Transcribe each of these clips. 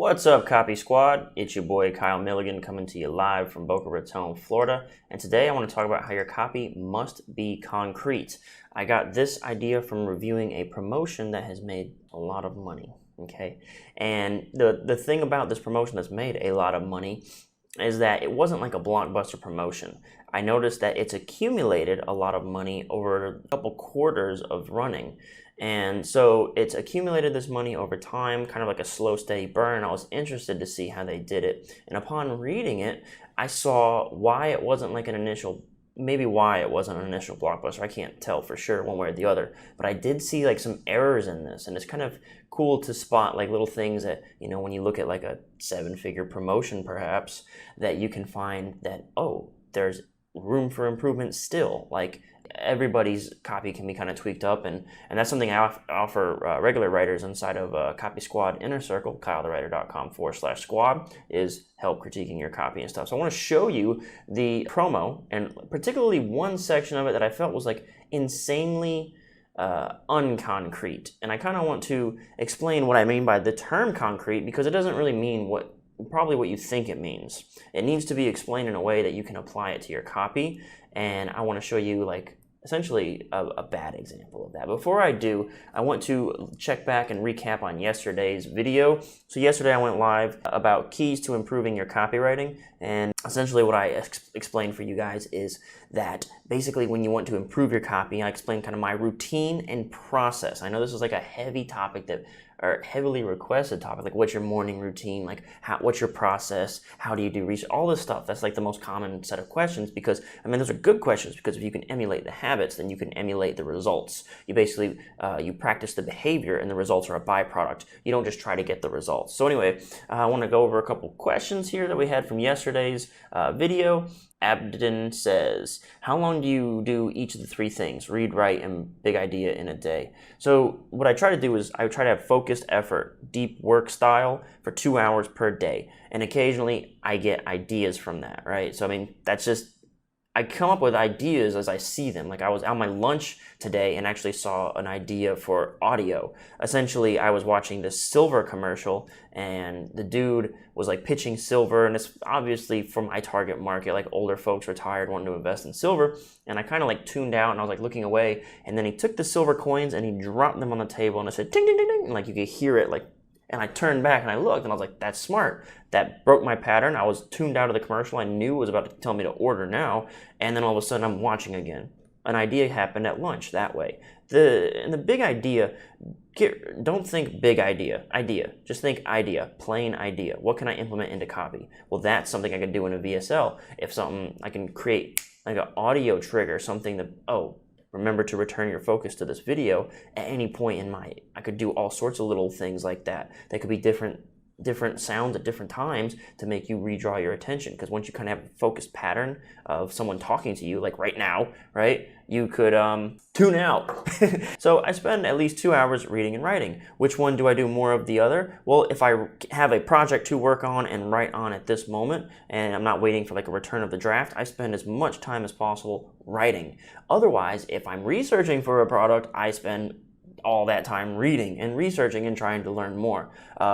What's up, Copy Squad? It's your boy Kyle Milligan coming to you live from Boca Raton, Florida. And today I want to talk about how your copy must be concrete. I got this idea from reviewing a promotion that has made a lot of money, okay? And the thing about this promotion that's made a lot of money is that it wasn't like a blockbuster promotion. I noticed that it's accumulated a lot of money over a couple quarters of running. And so it's accumulated this money over time, kind of like a slow, steady burn. I was interested to see how they did it. And upon reading it, I saw why it wasn't like an initial, maybe why it wasn't an initial blockbuster. I can't tell for sure one way or the other. But I did see like some errors in this. And it's kind of cool to spot like little things that, you know, when you look at like a 7-figure promotion perhaps, that you can find that, oh, there's room for improvement still. Like everybody's copy can be kind of tweaked up, and that's something I offer regular writers inside of Copy Squad Inner Circle, kylethewriter.com/squad, is help critiquing your copy and stuff. So I want to show you the promo, and particularly one section of it that I felt was like insanely unconcrete. And I kind of want to explain what I mean by the term concrete, because it doesn't really mean probably what you think it means. It needs to be explained in a way that you can apply it to your copy, and I want to show you like essentially a bad example of that. Before I do, I want to check back and recap on yesterday's video. So yesterday I went live about keys to improving your copywriting, and essentially what I explained for you guys is that basically when you want to improve your copy, I explained kind of my routine and process. I know this is like a heavy topic or heavily requested topic, like what's your morning routine, like what's your process, how do you do research, all this stuff. That's like the most common set of questions, because I mean those are good questions, because if you can emulate the habits, then you can emulate the results. You basically you practice the behavior, and the results are a byproduct. You don't just try to get the results. So anyway, I want to go over a couple questions here that we had from yesterday's video. Abden says, how long do you do each of the three things, read, write, and big idea, in a day? So what I try to do is I try to have focused effort, deep work style for 2 hours per day. And occasionally I get ideas from that, right? So I mean, that's just, I come up with ideas as I see them. Like I was on my lunch today and actually saw an idea for audio. Essentially, I was watching this silver commercial, and the dude was like pitching silver, and it's obviously for my target market, like older folks, retired, wanting to invest in silver. And I kind of like tuned out, and I was like looking away, and then he took the silver coins and he dropped them on the table, and I said ding ding ding ding, and like you could hear it like. And I turned back and I looked, and I was like, that's smart. That broke my pattern. I was tuned out of the commercial. I knew it was about to tell me to order now. And then all of a sudden I'm watching again. An idea happened at lunch that way. The big idea, don't think big idea. Just think idea, plain idea. What can I implement into copy? Well, that's something I can do in a VSL. If something, I can create like an audio trigger, something that, remember to return your focus to this video at any point in I could do all sorts of little things like that. They could be different sounds at different times to make you redraw your attention. Because once you kind of have a focused pattern of someone talking to you, like right now, right, you could tune out. So I spend at least 2 hours reading and writing. Which one do I do more of the other? Well, if I have a project to work on and write on at this moment, and I'm not waiting for like a return of the draft, I spend as much time as possible writing. Otherwise, if I'm researching for a product, I spend all that time reading and researching and trying to learn more.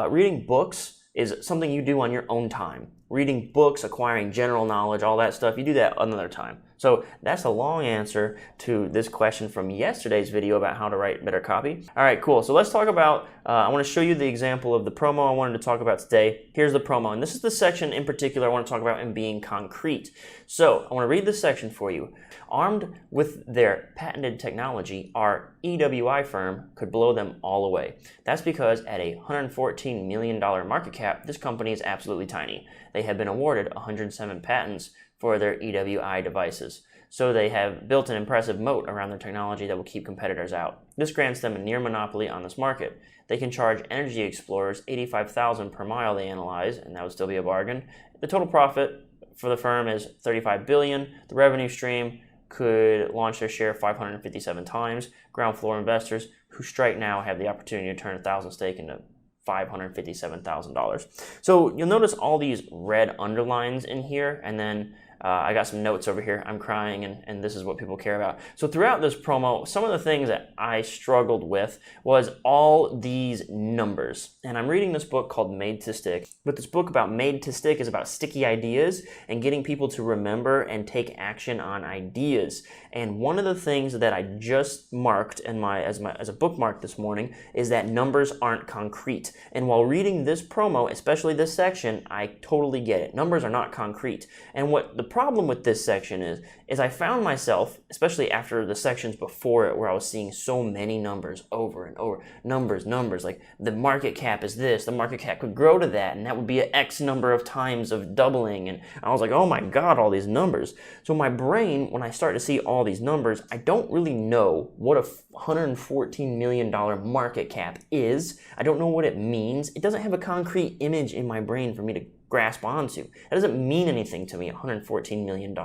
Reading books is something you do on your own time. Reading books, acquiring general knowledge, all that stuff, you do that another time. So that's a long answer to this question from yesterday's video about how to write better copy. All right, cool. So let's talk about, I want to show you the example of the promo I wanted to talk about today. Here's the promo, and this is the section in particular I want to talk about in being concrete. So I want to read this section for you. Armed with their patented technology, our EWI firm could blow them all away. That's because at a $114 million market cap, this company is absolutely tiny. They have been awarded 107 patents for their EWI devices. So they have built an impressive moat around their technology that will keep competitors out. This grants them a near monopoly on this market. They can charge energy explorers $85,000 per mile they analyze, and that would still be a bargain. The total profit for the firm is $35 billion. The revenue stream could launch their share 557 times. Ground floor investors who strike now have the opportunity to turn 1,000 stake into $557,000. So you'll notice all these red underlines in here, and then I got some notes over here. I'm crying, and this is what people care about. So throughout this promo, some of the things that I struggled with was all these numbers. And I'm reading this book called Made to Stick. But this book about Made to Stick is about sticky ideas and getting people to remember and take action on ideas. And one of the things that I just marked as a bookmark this morning is that numbers aren't concrete. And while reading this promo, especially this section, I totally get it. Numbers are not concrete. And what the problem with this section is I found myself, especially after the sections before it, where I was seeing so many numbers over and over. Numbers, like the market cap is this, the market cap could grow to that, and that would be an X number of times of doubling. And I was like, oh my God, all these numbers. So my brain, when I start to see all these numbers, I don't really know what a $114 million market cap is. I don't know what it means. It doesn't have a concrete image in my brain for me to grasp onto. That doesn't mean anything to me, $114 million.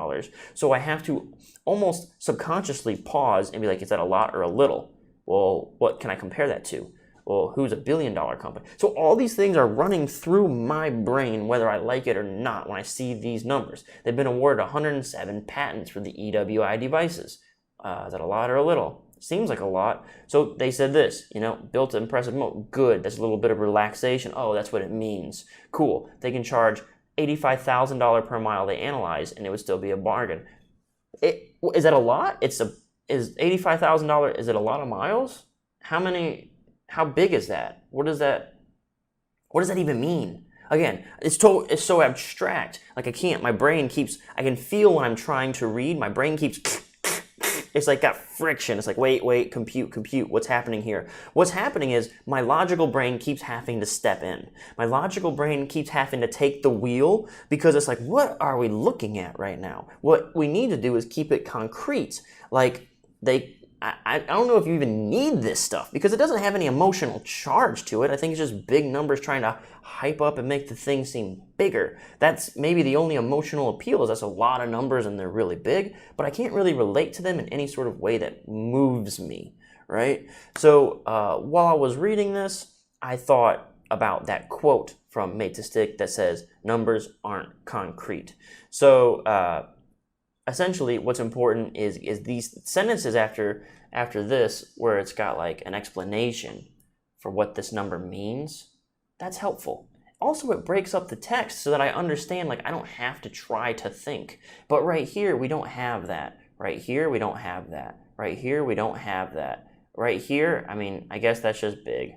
So I have to almost subconsciously pause and be like, is that a lot or a little? Well, what can I compare that to? Well, who's a billion-dollar company? So all these things are running through my brain, whether I like it or not, when I see these numbers. They've been awarded 107 patents for the EWI devices. Is that a lot or a little? Seems like a lot. So they said this, built impressive moat. Good. That's a little bit of relaxation. Oh, that's what it means. Cool. They can charge $85,000 per mile they analyze, and it would still be a bargain. Is that a lot? Is $85,000? Is it a lot of miles? How big is that? What does that even mean? Again, it's so abstract. Like I can feel when I'm trying to read, my brain keeps, it's like got friction. It's like, wait, compute. What's happening here? What's happening is my logical brain keeps having to step in. My logical brain keeps having to take the wheel because it's like, what are we looking at right now? What we need to do is keep it concrete. Like I don't know if you even need this stuff because it doesn't have any emotional charge to it. I think it's just big numbers trying to hype up and make the thing seem bigger. That's maybe the only emotional appeal is that's a lot of numbers and they're really big, but I can't really relate to them in any sort of way that moves me, right? So while I was reading this, I thought about that quote from Made to Stick that says, numbers aren't concrete. So essentially, what's important is these sentences after this, where it's got like an explanation for what this number means. That's helpful. Also, it breaks up the text so that I understand, like I don't have to try to think. But right here, we don't have that. Right here, we don't have that. Right here, we don't have that. Right here, I guess that's just big,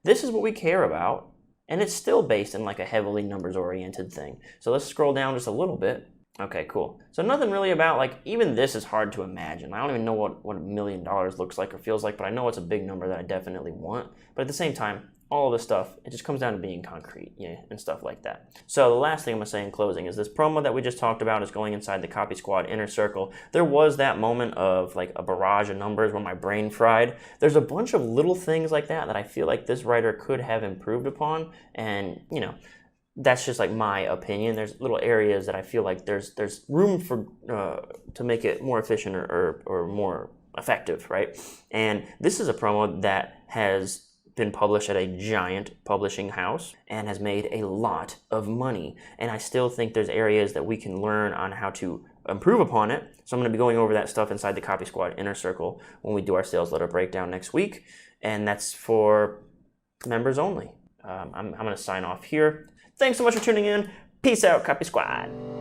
This is what we care about, and it's still based in like a heavily numbers-oriented thing. So let's scroll down just a little bit. Okay, cool. So nothing really about, like, even this is hard to imagine. I don't even know what $1 million looks like or feels like, but I know it's a big number that I definitely want. But at the same time, all of this stuff, it just comes down to being concrete, and stuff like that. So the last thing I'm going to say in closing is this promo that we just talked about is going inside the Copy Squad inner circle. There was that moment of, like, a barrage of numbers where my brain fried. There's a bunch of little things like that I feel like this writer could have improved upon, and, that's just like my opinion. There's little areas that I feel like there's room for to make it more efficient or more effective, right? And this is a promo that has been published at a giant publishing house and has made a lot of money. And I still think there's areas that we can learn on how to improve upon it. So I'm going to be going over that stuff inside the Copy Squad inner circle when we do our sales letter breakdown next week. And that's for members only. I'm going to sign off here. Thanks so much for tuning in. Peace out, Copy Squad.